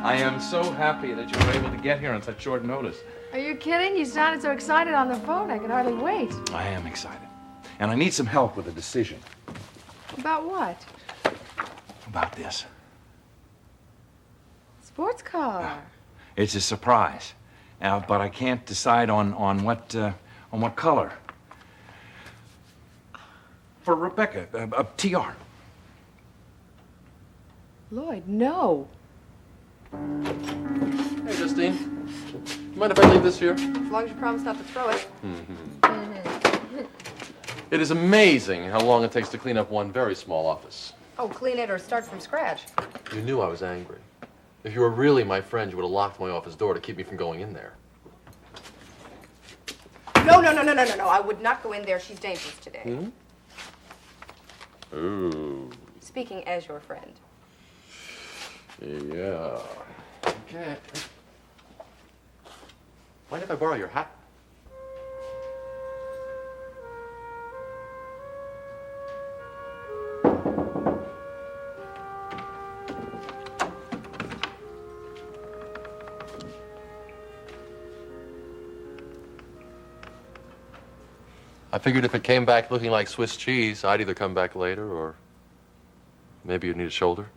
I am so happy that you were able to get here on such short notice. Are you kidding? You sounded so excited on the phone. I could hardly wait. I am excited. And I need some help with a decision. About what? About this. Sports car. It's a surprise. But I can't decide on what color. For Rebecca, a TR. Lloyd, no. Hey, Justine. Mind if I leave this here? As long as you promise not to throw it. It is amazing how long it takes to clean up one very small office. Oh, clean it or start from scratch. You knew I was angry. If you were really my friend, you would have locked my office door to keep me from going in there. No. I would not go in there. She's dangerous today. Ooh. Speaking as your friend. Yeah. Okay. Mind if I borrow your hat? I figured if it came back looking like Swiss cheese, I'd either come back later or maybe you'd need a shoulder.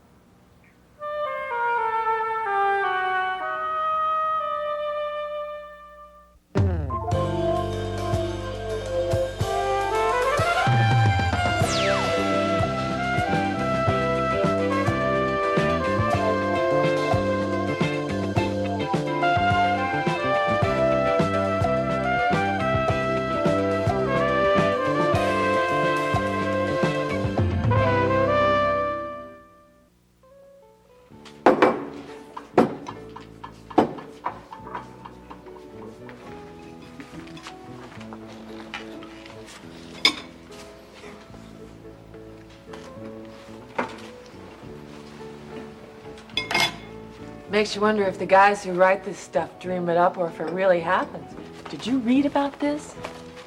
Makes you wonder if the guys who write this stuff dream it up or if it really happens. Did you read about this?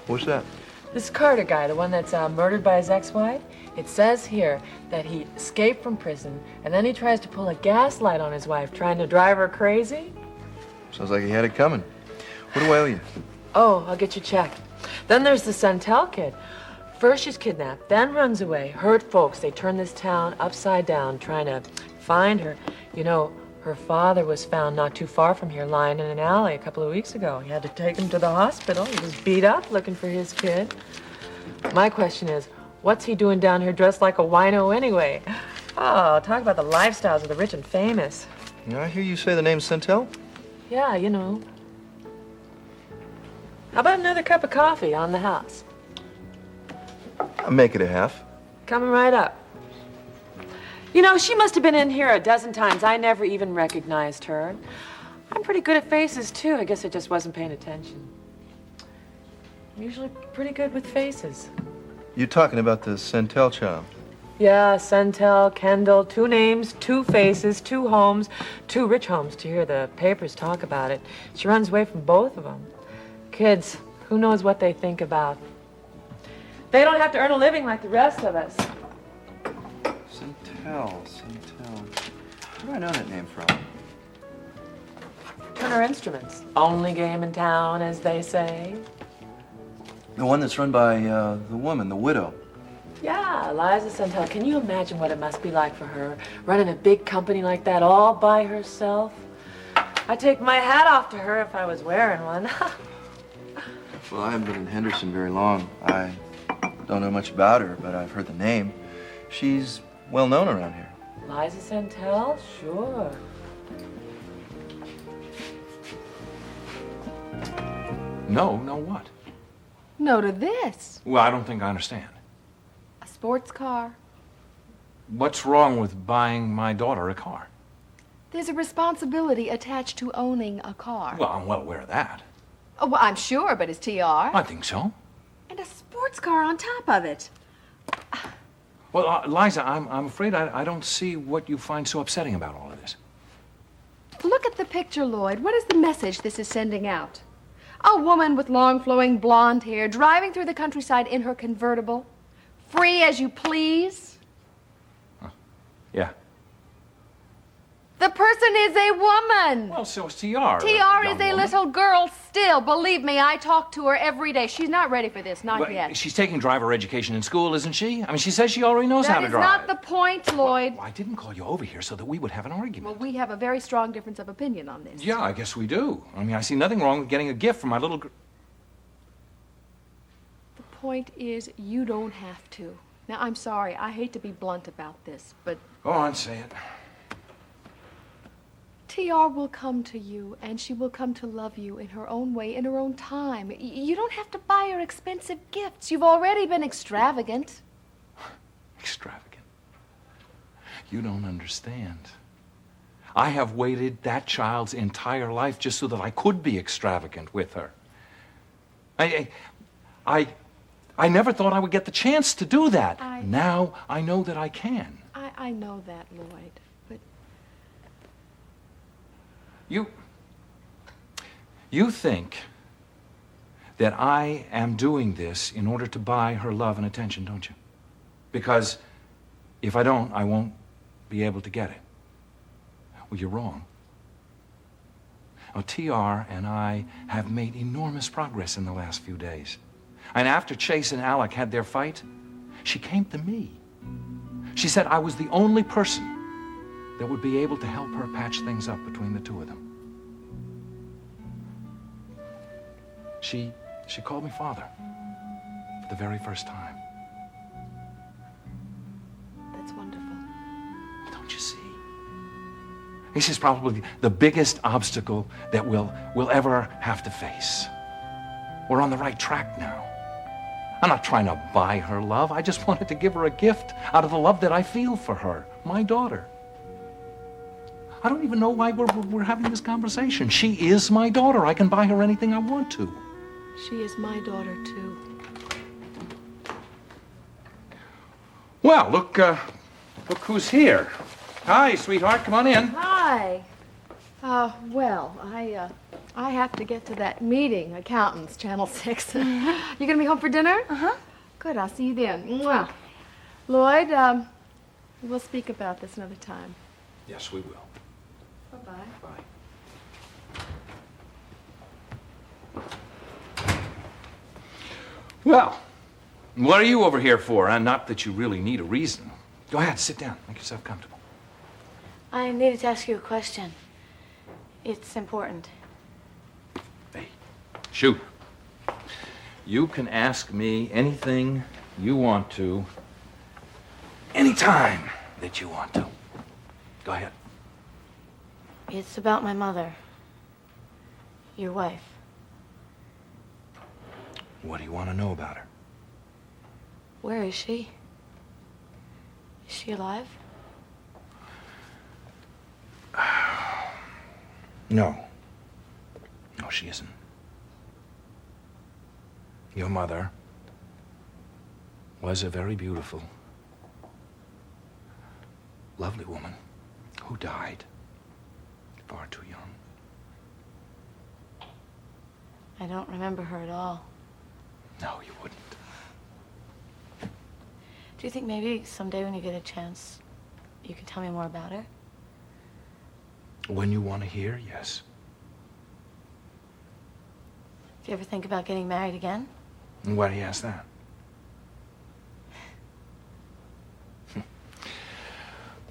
What's that? This Carter guy, the one that's murdered by his ex-wife, it says here that he escaped from prison and then he tries to pull a gaslight on his wife, trying to drive her crazy. Sounds like he had it coming. What do I owe you? Oh, I'll get you checked. Then there's the Santel kid. First she's kidnapped, then runs away, hurt folks. They turn this town upside down trying to find her. You know, her father was found not too far from here, lying in an alley a couple of weeks ago. He had to take him to the hospital. He was beat up looking for his kid. My question is, what's he doing down here dressed like a wino anyway? Oh, talk about the lifestyles of the rich and famous. Yeah, I hear you say the name Centel? Yeah, you know. How about another cup of coffee on the house? I'll make it a half. Coming right up. You know, she must have been in here a dozen times. I never even recognized her. I'm pretty good at faces, too. I guess I just wasn't paying attention. I'm usually pretty good with faces. You talking about the Centel child? Yeah, Santel, Kendall, 2 names, 2 faces, 2 homes, 2 rich homes to hear the papers talk about it. She runs away from both of them. Kids, who knows what they think about? They don't have to earn a living like the rest of us. Centel. Where do I know that name from? Turner Instruments. Only game in town, as they say. The one that's run by the woman, the widow. Yeah, Eliza Santel. Can you imagine what it must be like for her, running a big company like that all by herself? I'd take my hat off to her if I was wearing one. Well, I haven't been in Henderson very long. I don't know much about her, but I've heard the name. She's well known around here. Eliza Santel? Sure. No, what? No to this. Well, I don't think I understand. A sports car. What's wrong with buying my daughter a car? There's a responsibility attached to owning a car. Well, I'm well aware of that. Oh, well, I'm sure, but it's TR. I think so. And a sports car on top of it. Well, Liza, I'm afraid I don't see what you find so upsetting about all of this. Look at the picture, Lloyd. What is the message this is sending out? A woman with long, flowing blonde hair driving through the countryside in her convertible. Free as you please. Yeah. The person is a woman. Well, so is TR. TR young is a woman. little girl still. Believe me, I talk to her every day. She's not ready for this, not Well, yet. she's taking driver education in school, isn't she? I mean, she says she already knows how That to is drive. not the point, Lloyd. Well, I didn't call you over here so that we would have an argument. Well, we have a very strong difference of opinion on this. Yeah, I guess we do. I mean, I see nothing wrong with getting a gift for my little... The point is, you don't have to. Now, I'm sorry. I hate to be blunt about this, but Go on, say it. TR will come to you, and she will come to love you in her own way, in her own time. You don't have to buy her expensive gifts. You've already been extravagant. Extravagant. You don't understand. I have waited that child's entire life just so that I could be extravagant with her. I never thought I would get the chance to do that. Now I know that I can. I know that, Lloyd, but You think that I am doing this in order to buy her love and attention, don't you? Because if I don't, I won't be able to get it. Well, you're wrong. Now, TR and I have made enormous progress in the last few days. And after Chase and Alec had their fight, she came to me. She said I was the only person that would be able to help her patch things up between the two of them. She called me father for the very first time. that's wonderful. Don't you see? This is probably the biggest obstacle that we'll ever have to face. We're on the right track now. I'm not trying to buy her love. I just wanted to give her a gift out of the love that I feel for her, my daughter. I don't even know why we're having this conversation. She is my daughter. I can buy her anything I want to. She is my daughter, too. Well, look who's here. Hi, sweetheart. Come on in. Hi. Well, I have to get to that meeting, accountants, Channel 6. You gonna be home for dinner? Uh-huh. Good, I'll see you then. Mwah. Lloyd, we'll speak about this another time. Yes, we will. Bye-bye. Bye. Well, what are you over here for? And not that you really need a reason. Go ahead, sit down. Make yourself comfortable. I needed to ask you a question. It's important. Hey, shoot. You can ask me anything you want to, anytime that you want to. Go ahead. It's about my mother. Your wife. What do you want to know about her? Where is she? Is she alive? No. No, she isn't. Your mother was a very beautiful, lovely woman who died far too young. I don't remember her at all. No, you wouldn't. Do you think maybe someday when you get a chance, you can tell me more about her? When you want to hear, yes. Do you ever think about getting married again? And why do you ask that?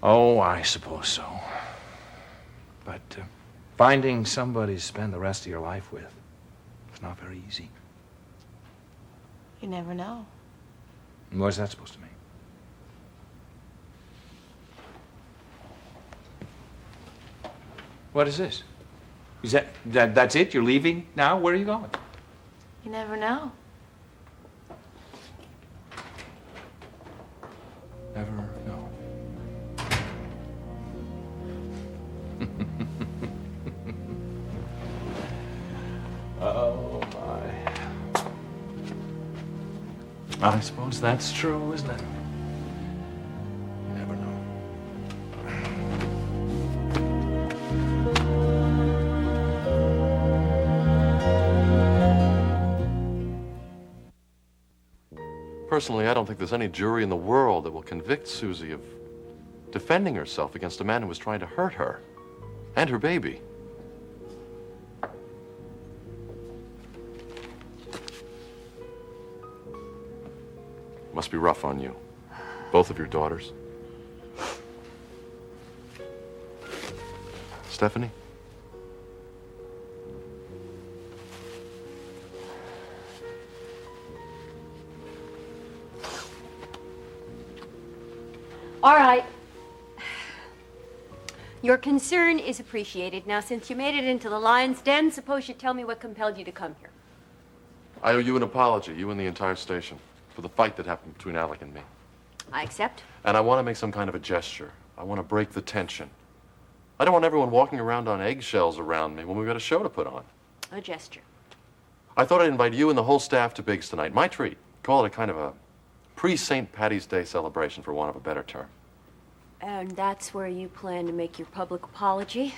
Oh, I suppose so. But finding somebody to spend the rest of your life with, it's not very easy. You never know. And what is that supposed to mean? What is this? Is that's it? You're leaving now? Where are you going? You never know. Never know. Oh, my. I suppose that's true, isn't it? You never know. Personally, I don't think there's any jury in the world that will convict Susie of defending herself against a man who was trying to hurt her. And her baby. Must be rough on you. Both of your daughters. Stephanie? All right. Your concern is appreciated. Now, since you made it into the lion's den, suppose you tell me what compelled you to come here. I owe you an apology, you and the entire station, for the fight that happened between Alec and me. I accept. And I want to make some kind of a gesture. I want to break the tension. I don't want everyone walking around on eggshells around me when we've got a show to put on. A gesture. I thought I'd invite you and the whole staff to Biggs tonight. My treat. Call it a kind of a pre-St. Patty's Day celebration, for want of a better term. And that's where you plan to make your public apology.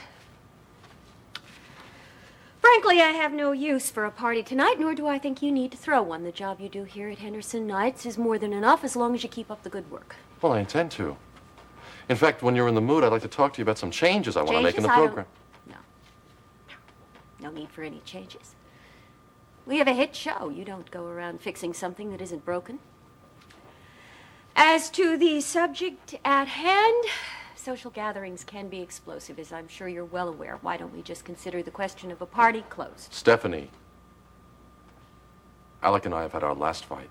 Frankly, I have no use for a party tonight, nor do I think you need to throw one. The job you do here at Henderson Nights is more than enough as long as you keep up the good work. Well, I intend to. In fact, when you're in the mood, I'd like to talk to you about some changes I want to make in the program. No need for any changes. We have a hit show. You don't go around fixing something that isn't broken. As to the subject at hand, social gatherings can be explosive, as I'm sure you're well aware. Why don't we just consider the question of a party closed? Stephanie, Alec and I have had our last fight.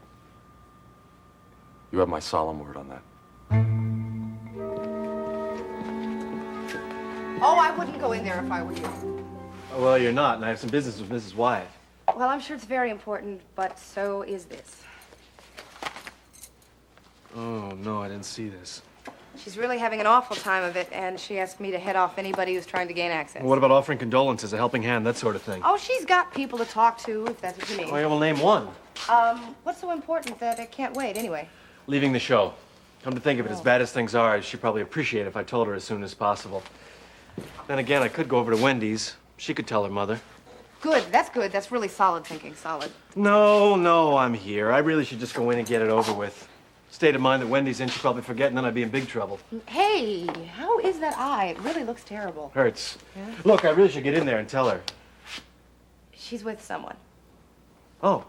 You have my solemn word on that. Oh, I wouldn't go in there if I were you. Well, you're not, and I have some business with Mrs. Wyatt. Well, I'm sure it's very important, but so is this. Oh, no, I didn't see this. She's really having an awful time of it, and she asked me to head off anybody who's trying to gain access. Well, what about offering condolences, a helping hand, that sort of thing? Oh, she's got people to talk to, if that's what you mean. Oh, yeah, well, name one. What's so important that it can't wait, anyway? Leaving the show. Come to think of it, as bad as things are, she'd probably appreciate it if I told her as soon as possible. Then again, I could go over to Wendy's. She could tell her mother. Good, that's good. That's really solid thinking, solid. No, I'm here. I really should just go in and get it over with. State of mind that Wendy's in, she'd probably forget, and then I'd be in big trouble. Hey, how is that eye? It really looks terrible. Hurts. Yeah? Look, I really should get in there and tell her. She's with someone. Oh.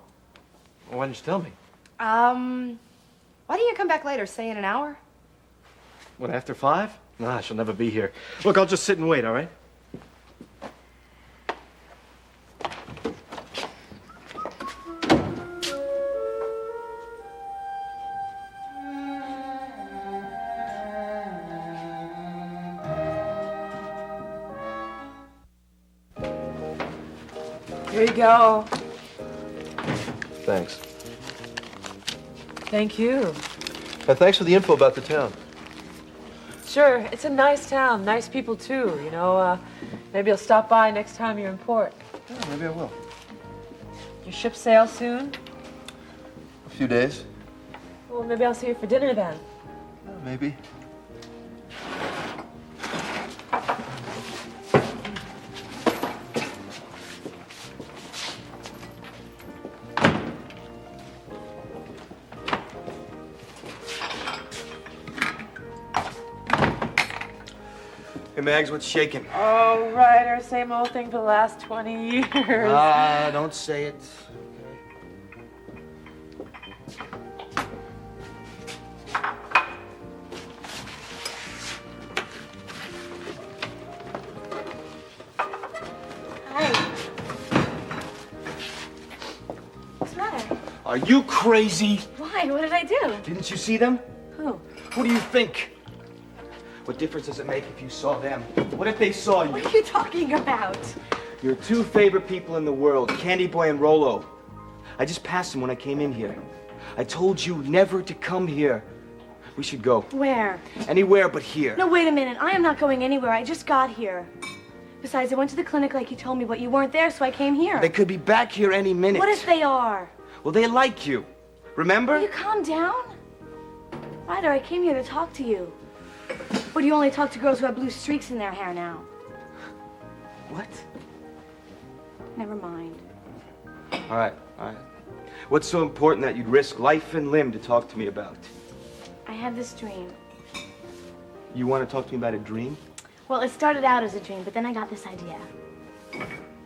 Well, why didn't you tell me? Why don't you come back later, say in an hour? What, after 5? Nah, she'll never be here. Look, I'll just sit and wait, all right? Here you go. Thanks. Thank you. And thanks for the info about the town. Sure, it's a nice town, nice people too, you know. Maybe you'll stop by next time you're in port. Yeah, maybe I will. Your ship sails soon? A few days. Well, maybe I'll see you for dinner then. Maybe. Hey, Mags, what's shaking? Oh, right, our same old thing for the last 20 years. Don't say it. What's the matter? Are you crazy? Why? What did I do? Didn't you see them? Who? Who do you think? What difference does it make if you saw them? What if they saw you? What are you talking about? Your two favorite people in the world, Candy Boy and Rolo. I just passed them when I came in here. I told you never to come here. We should go. Where? Anywhere but here. No, wait a minute. I am not going anywhere. I just got here. Besides, I went to the clinic like you told me, but you weren't there, so I came here. They could be back here any minute. What if they are? Well, they like you. Remember? Will you calm down? Ryder, I came here to talk to you. Or do you only talk to girls who have blue streaks in their hair now? What? Never mind. All right. What's so important that you'd risk life and limb to talk to me about? I had this dream. You want to talk to me about a dream? Well, it started out as a dream, but then I got this idea.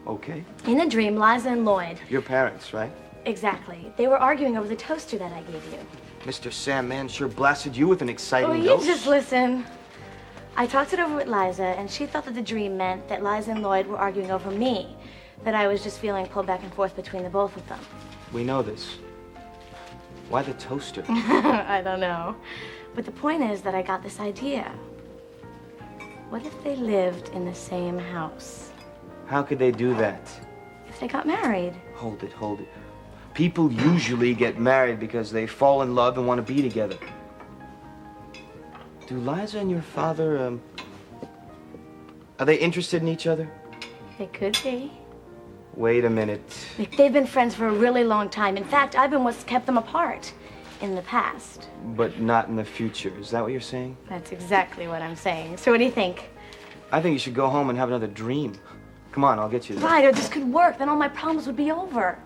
Okay. In a dream, Liza and Lloyd. Your parents, right? Exactly. They were arguing over the toaster that I gave you. Mr. Sam, man, sure blasted you with an exciting Oh, you dose. just listen. I talked it over with Liza, and she thought that the dream meant that Liza and Lloyd were arguing over me, that I was just feeling pulled back and forth between the both of them. We know this. Why the toaster? I don't know. But the point is that I got this idea. What if they lived in the same house? How could they do that? If they got married? Hold it, hold it. People usually get married because they fall in love and want to be together. Do Liza and your father, are they interested in each other? They could be. Wait a minute. They've been friends for a really long time. In fact, I've been what's kept them apart in the past. But not in the future. Is that what you're saying? That's exactly what I'm saying. So what do you think? I think you should go home and have another dream. Come on, I'll get you there. Ryder, this could work. Then all my problems would be over.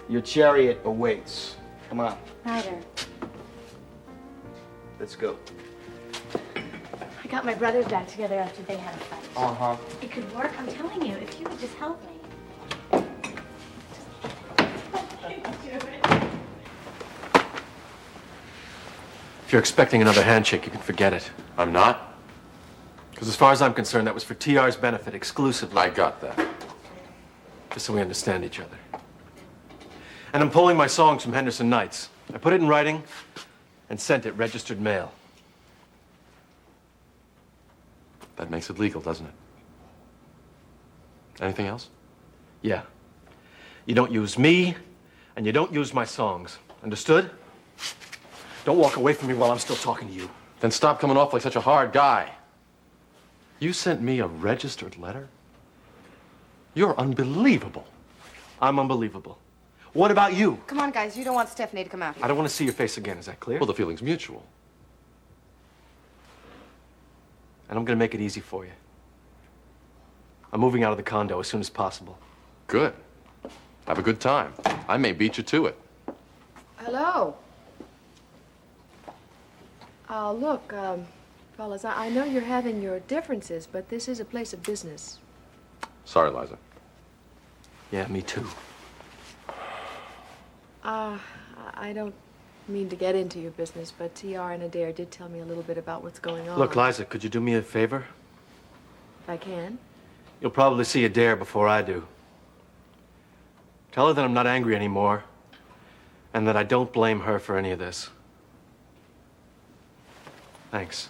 Your chariot awaits. Come on, Ryder, let's go. I got my brothers back together after they had a fight. Uh-huh. It could work, I'm telling you, if you would just help me. If you're expecting another handshake, you can forget it. I'm not? Because as far as I'm concerned, that was for TR's benefit exclusively. I got that. Just so we understand each other. And I'm pulling my songs from Henderson Nights. I put it in writing and sent it registered mail. That makes it legal, doesn't it? Anything else? Yeah. You don't use me, and you don't use my songs. Understood? Don't walk away from me while I'm still talking to you. Then stop coming off like such a hard guy. You sent me a registered letter? You're unbelievable. I'm unbelievable. What about you? Come on, guys. You don't want Stephanie to come out here. I don't want to see your face again. Is that clear? Well, the feeling's mutual. And I'm going to make it easy for you. I'm moving out of the condo as soon as possible. Good. Have a good time. I may beat you to it. Hello. Look, fellas, I know you're having your differences, but this is a place of business. Sorry, Liza. Yeah, me too. I don't mean to get into your business, but TR and Adair did tell me a little bit about what's going on. Look, Liza, could you do me a favor? If I can. You'll probably see Adair before I do. Tell her that I'm not angry anymore, and that I don't blame her for any of this. Thanks.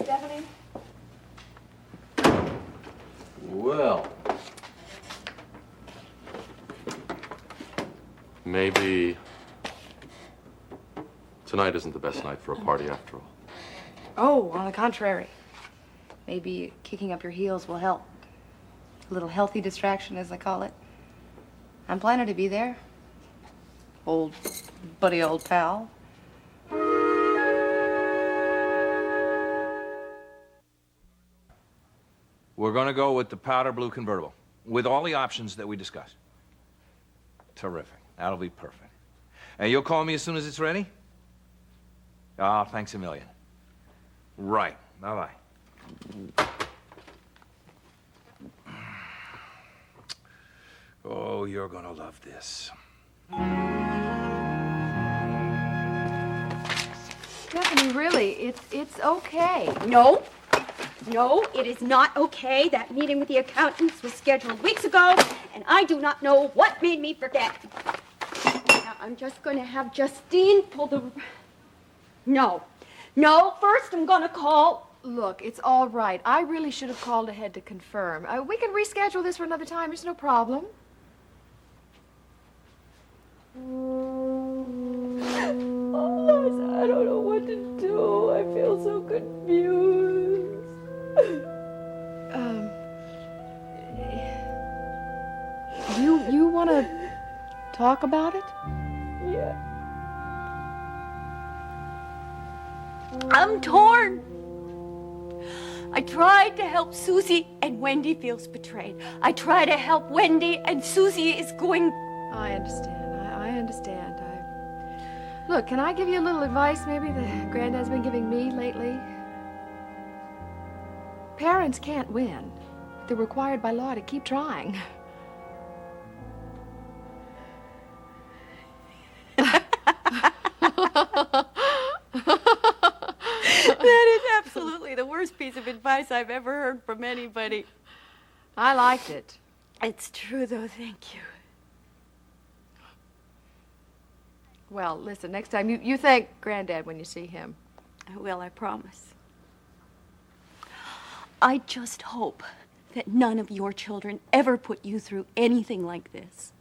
Stephanie? Well, maybe tonight isn't the best night for a party after all. Oh, on the contrary. Maybe kicking up your heels will help. A little healthy distraction, as I call it. I'm planning to be there. Old pal. We're going to go with the powder blue convertible, with all the options that we discussed. Terrific. That'll be perfect. And you'll call me as soon as it's ready? Oh, thanks a million. Right. Bye-bye. Oh, you're going to love this. Stephanie, really, it's okay. No. No, it is not okay. That meeting with the accountants was scheduled weeks ago, and I do not know what made me forget. Now, I'm just going to have Justine pull the... No. No, first I'm going to call... Look, it's all right. I really should have called ahead to confirm. We can reschedule this for another time. There's no problem. Oh, Liza, I don't know what to do. I feel so confused. You want to talk about it? Yeah. I'm torn. I tried to help Susie, and Wendy feels betrayed. I try to help Wendy, and Susie is going... I understand. I understand. Look, can I give you a little advice maybe that Granddad's been giving me lately? Parents can't win. They're required by law to keep trying. That is absolutely the worst piece of advice I've ever heard from anybody. I liked it. It's true, though. Thank you. Well, listen, next time you thank Granddad when you see him. I will, I promise. I just hope that none of your children ever put you through anything like this.